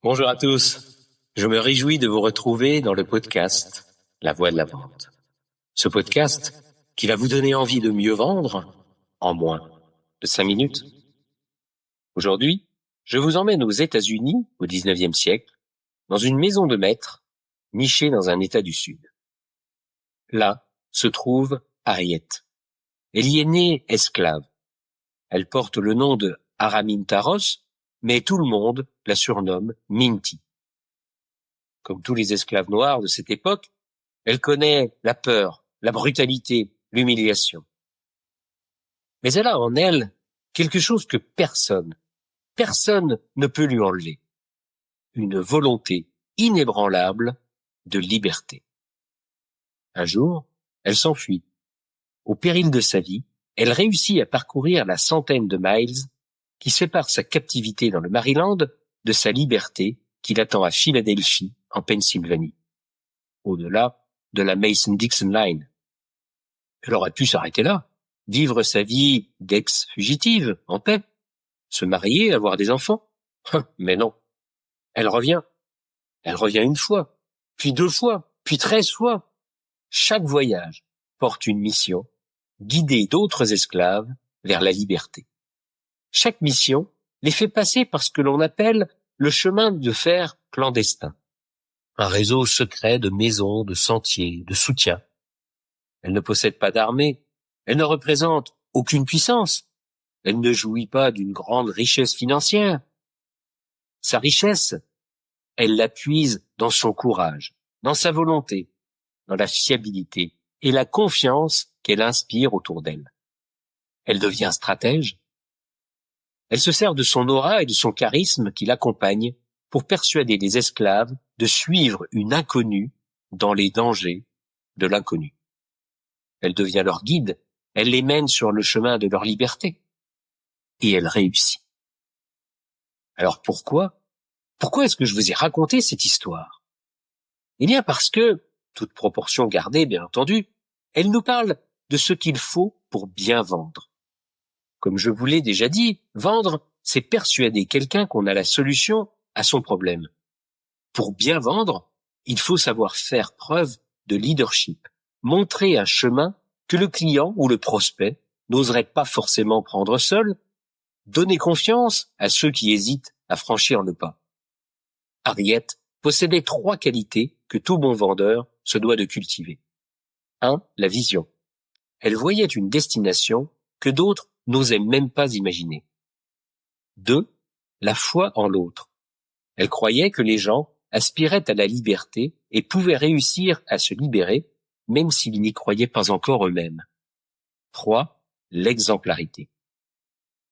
Bonjour à tous. Je me réjouis de vous retrouver dans le podcast La Voix de la Vente. Ce podcast qui va vous donner envie de mieux vendre en moins de 5 minutes. Aujourd'hui, je vous emmène aux États-Unis au 19e siècle, dans une maison de maître nichée dans un État du Sud. Là se trouve Harriet. Elle y est née esclave. Elle porte le nom de Aramintaros, mais tout le monde la surnomme Minty. Comme tous les esclaves noirs de cette époque, elle connaît la peur, la brutalité, l'humiliation. Mais elle a en elle quelque chose que personne ne peut lui enlever. Une volonté inébranlable de liberté. Un jour, elle s'enfuit. Au péril de sa vie, elle réussit à parcourir la centaine de miles qui séparent sa captivité dans le Maryland de sa liberté qui l'attend à Philadelphie, en Pennsylvanie, au-delà de la Mason-Dixon Line. Elle aurait pu s'arrêter là, vivre sa vie d'ex-fugitive, en paix, se marier, avoir des enfants. Mais non, elle revient. Elle revient une fois, puis 2 fois, puis 13 fois. Chaque voyage porte une mission, guider d'autres esclaves vers la liberté. Chaque mission les fait passer par ce que l'on appelle le chemin de fer clandestin. Un réseau secret de maisons, de sentiers, de soutien. Elle ne possède pas d'armée. Elle ne représente aucune puissance. Elle ne jouit pas d'une grande richesse financière. Sa richesse, elle la puise dans son courage, dans sa volonté, dans la fiabilité et la confiance qu'elle inspire autour d'elle. Elle devient stratège. Elle se sert de son aura et de son charisme qui l'accompagne pour persuader les esclaves de suivre une inconnue dans les dangers de l'inconnu. Elle devient leur guide, elle les mène sur le chemin de leur liberté. Et elle réussit. Alors pourquoi est-ce que je vous ai raconté cette histoire? Eh bien parce que, toute proportion gardée bien entendu, elle nous parle de ce qu'il faut pour bien vendre. Comme je vous l'ai déjà dit, vendre, c'est persuader quelqu'un qu'on a la solution à son problème. Pour bien vendre, il faut savoir faire preuve de leadership, montrer un chemin que le client ou le prospect n'oserait pas forcément prendre seul, donner confiance à ceux qui hésitent à franchir le pas. Harriet possédait 3 qualités que tout bon vendeur se doit de cultiver. 1. La vision. Elle voyait une destination que d'autres n'osaient même pas imaginer. 2. La foi en l'autre. Elle croyait que les gens aspiraient à la liberté et pouvaient réussir à se libérer, même s'ils n'y croyaient pas encore eux-mêmes. 3. L'exemplarité.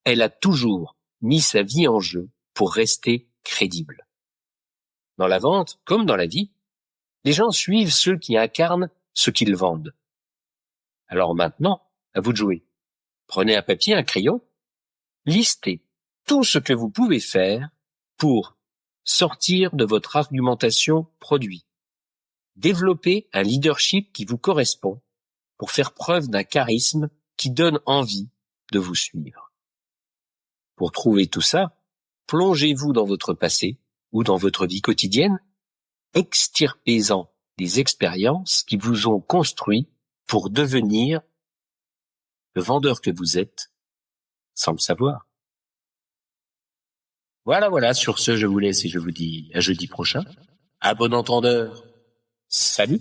Elle a toujours mis sa vie en jeu pour rester crédible. Dans la vente, comme dans la vie, les gens suivent ceux qui incarnent ce qu'ils vendent. Alors maintenant, à vous de jouer. Prenez un papier, un crayon, listez tout ce que vous pouvez faire pour sortir de votre argumentation produit. Développer un leadership qui vous correspond pour faire preuve d'un charisme qui donne envie de vous suivre. Pour trouver tout ça, plongez-vous dans votre passé ou dans votre vie quotidienne, extirpez-en des expériences qui vous ont construit pour devenir le vendeur que vous êtes sans le savoir. Voilà, sur ce, je vous laisse et je vous dis à jeudi prochain. À bon entendeur. Salut!